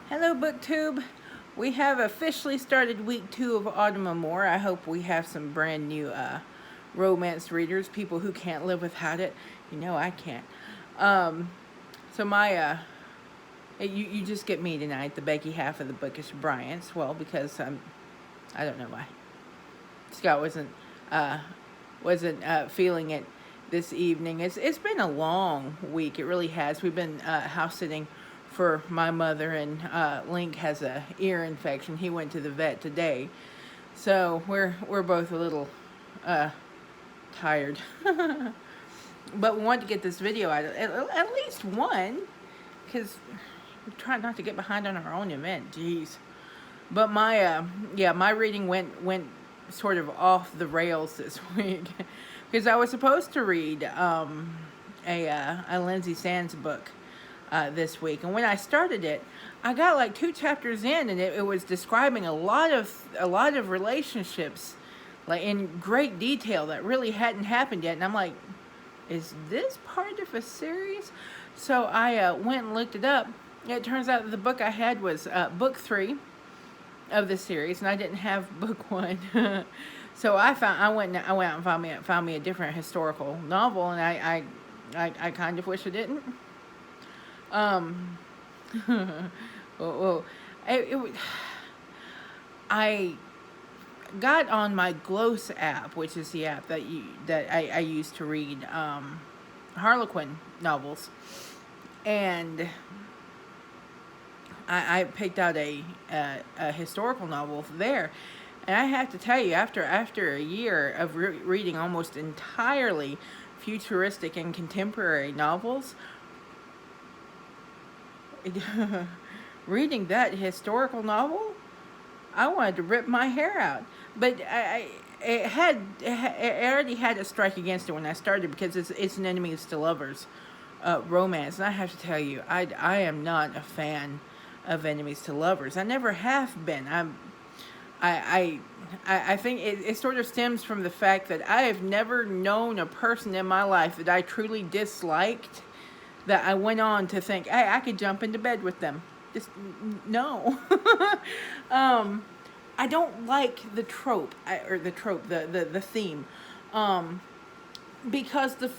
Hello, BookTube. We have officially started week 2 of Amour. I hope we have some brand new romance readers, people who can't live without it. You know I can't. So my, you just get me tonight, the Becky half of the Bookish Bryants. Well, because I don't know why. Scott wasn't feeling it this evening. It's been a long week. It really has. We've been house sitting for my mother, and Link has a ear infection. He went to the vet today, so we're both a little tired. But we want to get this video out, at least one, because we try not to get behind on our own event. Jeez. But my my reading went sort of off the rails this week because I was supposed to read a Lindsay Sands book this week, and when I started it, I got like 2 chapters in, and it was describing a lot of relationships, like in great detail that really hadn't happened yet, and I'm like, is this part of a series? So I went and looked it up. It turns out that the book I had was book 3 of the series, and I didn't have book 1. So I went out and found me a different historical novel, and I kind of wish I didn't. I got on my Gloss app, which is the app that I use to read Harlequin novels, and I picked out a historical novel there, and I have to tell you, after a year of reading almost entirely futuristic and contemporary novels, reading that historical novel, I wanted to rip my hair out. But it already had a strike against it when I started, because it's an enemies to lovers romance, and I have to tell you, I am not a fan of enemies to lovers. I never have been. I think it sort of stems from the fact that I have never known a person in my life that I truly disliked, that I went on to think, hey, I could jump into bed with them. Just no. I don't like the trope, the theme, because the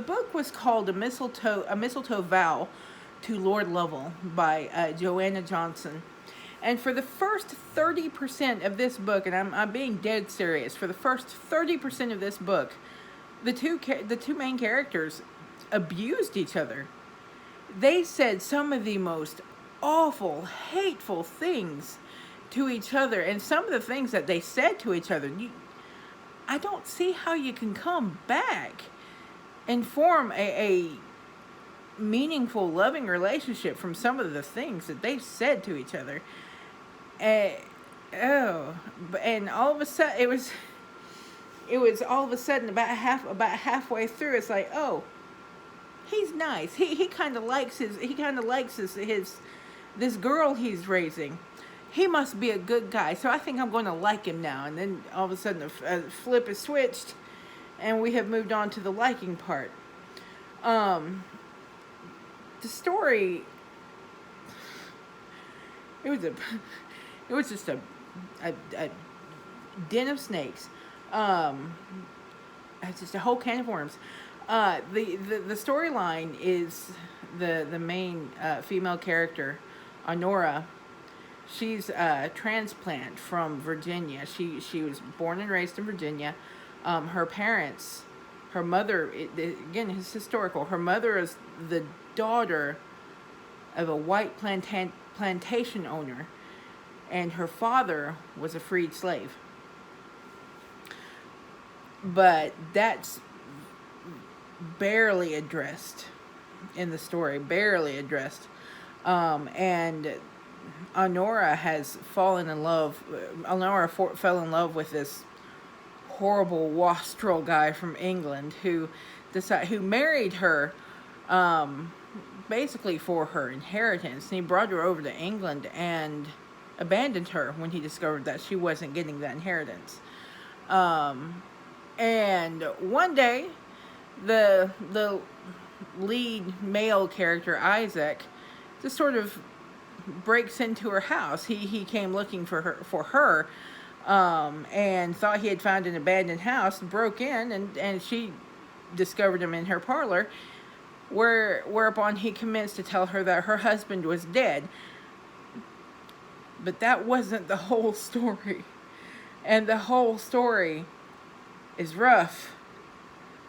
book was called a mistletoe vow to Lord Lovell by Joanna Johnson, and for the first 30% of this book, and I'm being dead serious, for the first 30% of this book, the two main characters abused each other. They said some of the most awful, hateful things to each other, and some of the things that they said to each other, I don't see how you can come back and form a meaningful, loving relationship from some of the things that they said to each other. And all of a sudden, it was all of a sudden about halfway through, it's like, oh, he's nice. He kind of likes this girl he's raising. He must be a good guy, so I think I'm going to like him now. And then all of a sudden, a flip is switched, and we have moved on to the liking part. The story, it was just a den of snakes. It's just a whole can of worms. The storyline is the main female character, Honora. She's a transplant from Virginia. She was born and raised in Virginia. Her parents, her mother, again, it's historical. Her mother is the daughter of a white plantation owner, and her father was a freed slave. But that's barely addressed in the story, barely addressed. And Honora fell in love with this horrible wastrel guy from England who married her basically for her inheritance. And he brought her over to England and abandoned her when he discovered that she wasn't getting that inheritance. And one day, the lead male character, Isaac, just sort of breaks into her house. He came looking for her, and thought he had found an abandoned house, broke in, and she discovered him in her parlor, whereupon he commenced to tell her that her husband was dead. But that wasn't the whole story. And the whole story is rough.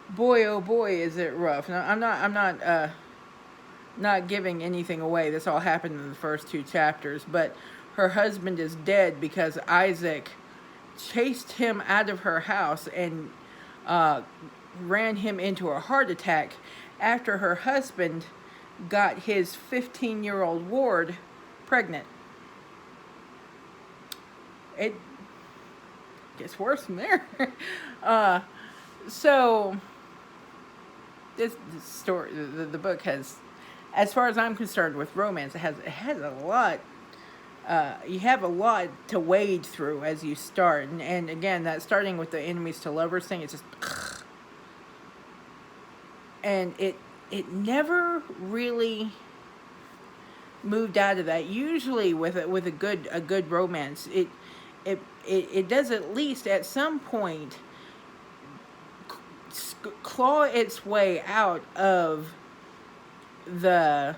Boy, oh boy, is it rough. Now, I'm not giving anything away. This all happened in the first 2 chapters. But her husband is dead because Isaac chased him out of her house and ran him into a heart attack after her husband got his 15-year-old ward pregnant. It gets worse from there. So this story, the book has, as far as I'm concerned with romance, it has a lot. You have a lot to wade through as you start, and again, that starting with the enemies to lovers thing, it's just, and it never really moved out of that. Usually with a good romance, it does at least at some point claw its way out of the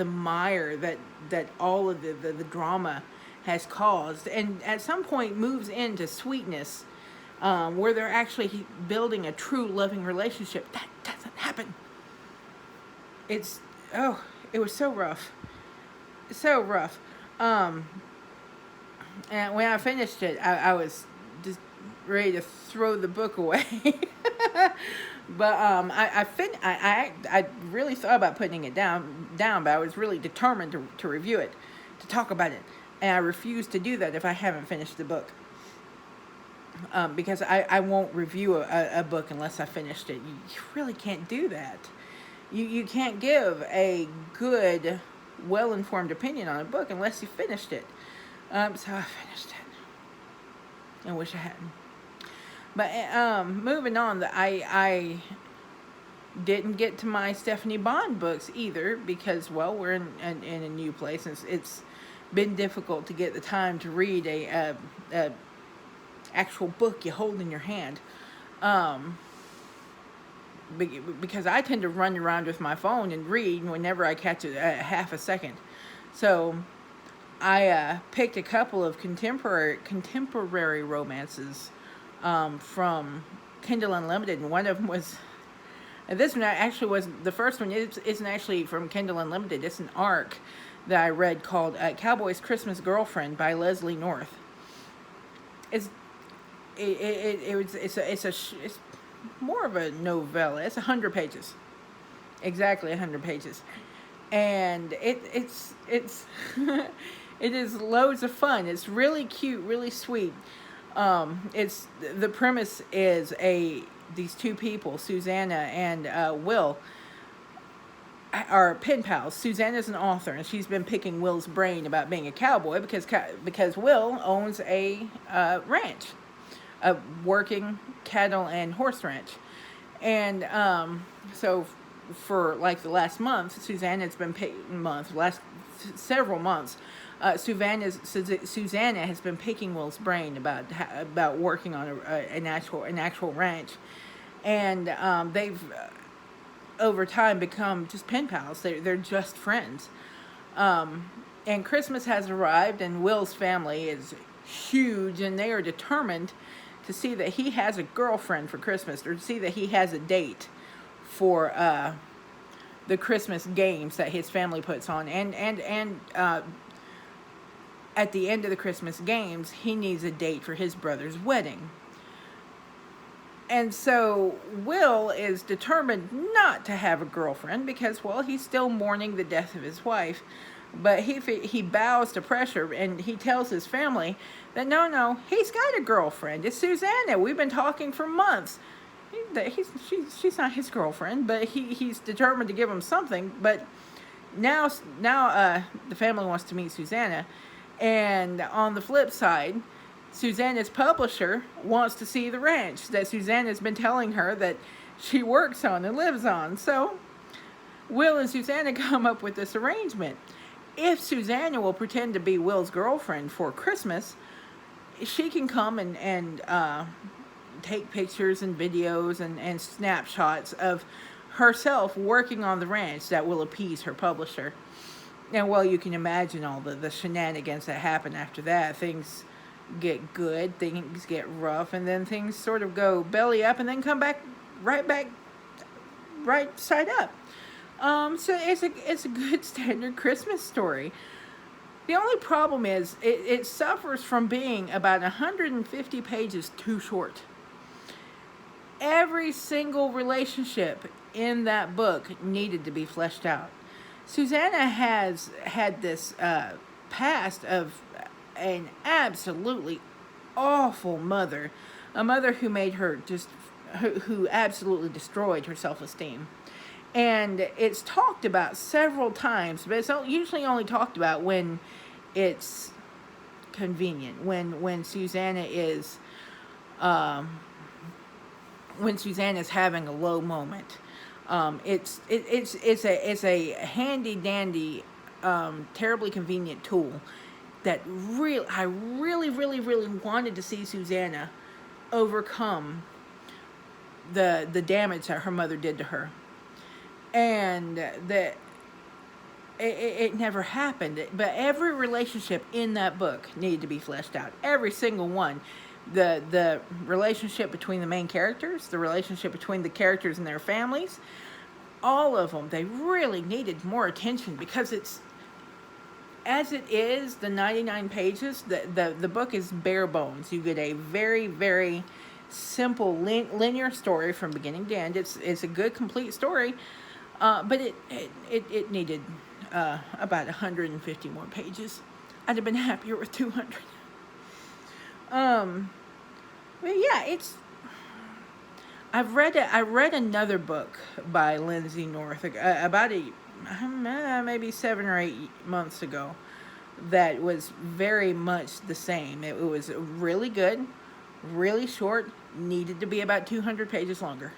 mire that all of the drama has caused, and at some point moves into sweetness, where they're actually building a true loving relationship. That doesn't happen. It was so rough. So rough. And when I finished it, I was just ready to throw the book away. But I really thought about putting it down, but I was really determined to review it, to talk about it, and I refuse to do that if I haven't finished the book. Because I won't review a book unless I finished it. You really can't do that. You can't give a good, well-informed opinion on a book unless you finished it. So I finished it. I wish I hadn't. But moving on, I didn't get to my Stephanie Bond books either because, well, we're in a new place, and it's been difficult to get the time to read a actual book you hold in your hand. Because I tend to run around with my phone and read whenever I catch a half a second. So I picked a couple of contemporary romances from Kindle Unlimited, and one of them was, and this one actually was, the first one isn't actually from Kindle Unlimited. It's an ARC that I read called Cowboy's Christmas Girlfriend by Leslie North. It's more of a novella. It's 100 pages, exactly 100 pages, and it's it is loads of fun. It's really cute, really sweet. It's, the premise is these two people, Susanna and Will, are pen pals. Susanna's an author, and she's been picking Will's brain about being a cowboy because Will owns a ranch, a working cattle and horse ranch, and so for like the last month, Susanna's been last several months. Susanna has been picking Will's brain about working on an actual ranch, and they've over time become just pen pals. They're just friends. And Christmas has arrived, and Will's family is huge, and they are determined to see that he has a girlfriend for Christmas, or to see that he has a date for the Christmas games that his family puts on, and at the end of the Christmas games, he needs a date for his brother's wedding. And so Will is determined not to have a girlfriend because, well, he's still mourning the death of his wife. But he bows to pressure, and he tells his family that no, he's got a girlfriend. It's Susanna. We've been talking for months. She's not his girlfriend, but he's determined to give him something. But now the family wants to meet Susanna. And on the flip side, Susanna's publisher wants to see the ranch that Susanna's been telling her that she works on and lives on. So Will and Susanna come up with this arrangement. If Susanna will pretend to be Will's girlfriend for Christmas, she can come and take pictures and videos and snapshots of herself working on the ranch that will appease her publisher. And well, you can imagine all the shenanigans that happen after that. Things get good, things get rough, and then things sort of go belly up and then come back right side up. So it's a good standard Christmas story. The only problem is it suffers from being about 150 pages too short. Every single relationship in that book needed to be fleshed out. Susanna has had this past of an absolutely awful mother, a mother who made her who absolutely destroyed her self-esteem. And it's talked about several times, but it's usually only talked about when it's convenient, when Susanna is having a low moment. It's a handy dandy, terribly convenient tool that I really wanted to see Susanna overcome the damage that her mother did to her. And that it never happened. But every relationship in that book needed to be fleshed out. Every single one. The relationship between the main characters, the relationship between the characters and their families, all of them, they really needed more attention, because it's, as it is, the 99 pages, the book is bare bones. You get a very simple linear story from beginning to end. It's a good complete story. But it needed about 150 more pages. I'd have been happier with 200. But yeah, I read another book by Lindsay North about maybe 7 or 8 months ago that was very much the same. It was really good, really short, needed to be about 200 pages longer.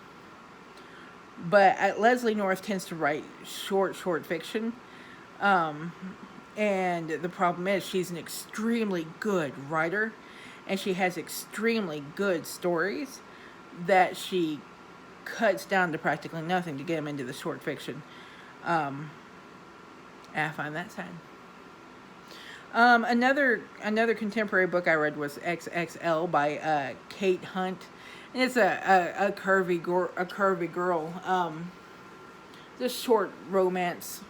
But Leslie North tends to write short fiction. And the problem is she's an extremely good writer, and she has extremely good stories that she cuts down to practically nothing to get them into the short fiction. I find that sad. Another contemporary book I read was XXL by Kate Hunt. And it's a curvy girl. This short romance,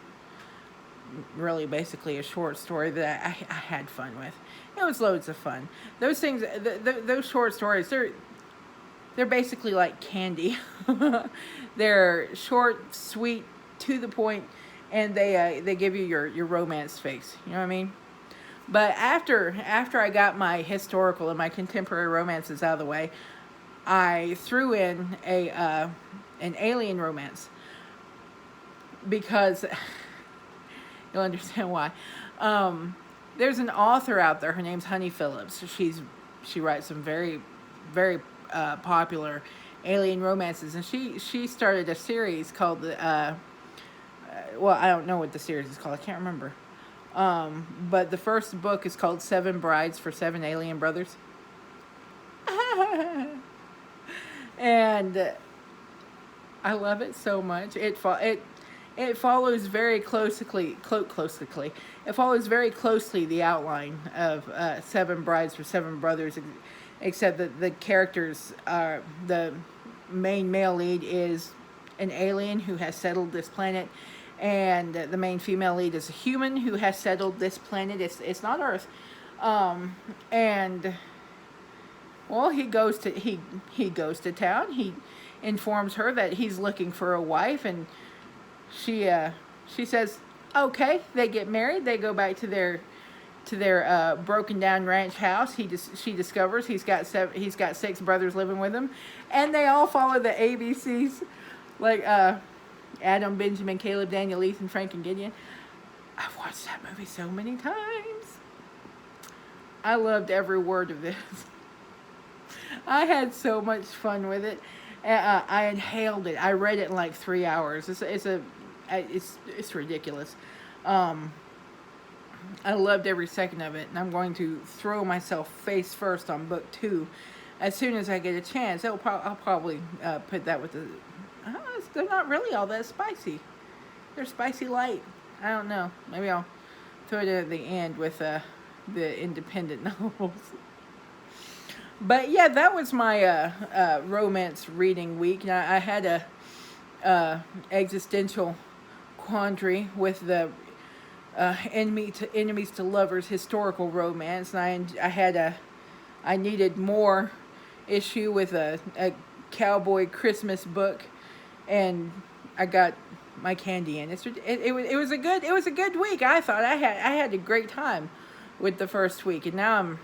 really basically a short story that I had fun with. It was loads of fun. Those things, those short stories, they're basically like candy. They're short, sweet, to the point, and they give you your romance fix. You know what I mean? But after I got my historical and my contemporary romances out of the way, I threw in an alien romance, because you'll understand why. There's an author out there. Her name's Honey Phillips. She writes some very popular alien romances, and she started a series called well, I don't know what the series is called. I can't remember. But the first book is called 7 Brides for 7 Alien Brothers. And I love it so much. It follows very closely. It follows very closely the outline of 7 Brides for 7 Brothers, except that the characters are, the main male lead is an alien who has settled this planet, and the main female lead is a human who has settled this planet. It's not Earth, and well, he goes to town. He informs her that he's looking for a wife, and she says okay. They get married. They go back to their broken down ranch house. She discovers he's got 6 brothers living with him, and they all follow the ABCs, like Adam, Benjamin, Caleb, Daniel, Ethan, Frank, and Gideon. I've watched that movie so many times. I loved every word of this. I had so much fun with it. I inhaled it. I read it in like 3 hours. It's a It's ridiculous. I loved every second of it, and I'm going to throw myself face first on book 2 as soon as I get a chance. I'll probably put that with the. They're not really all that spicy. They're spicy light. I don't know. Maybe I'll throw it at the end with the independent novels. But yeah, that was my romance reading week. Now, I had a existential quandary with the enemies to lovers historical romance, and I needed more issue with a cowboy Christmas book, and I got my candy in. It was a good week. I thought I had a great time with the first week, and now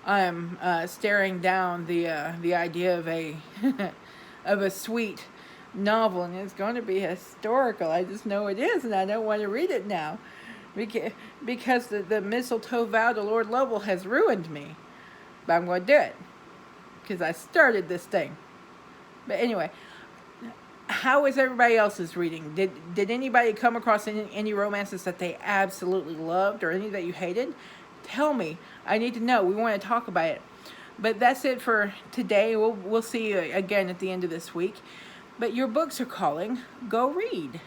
I'm staring down the idea of a of a sweet novel, and it's going to be historical. I just know it is, and I don't want to read it now because the mistletoe vow to Lord Lovell has ruined me. But I'm going to do it because I started this thing. But anyway, how is everybody else's reading? Did anybody come across any romances that they absolutely loved, or any that you hated? Tell me. I need to know. We want to talk about it. But that's it for today. We'll see you again at the end of this week. But your books are calling. Go read.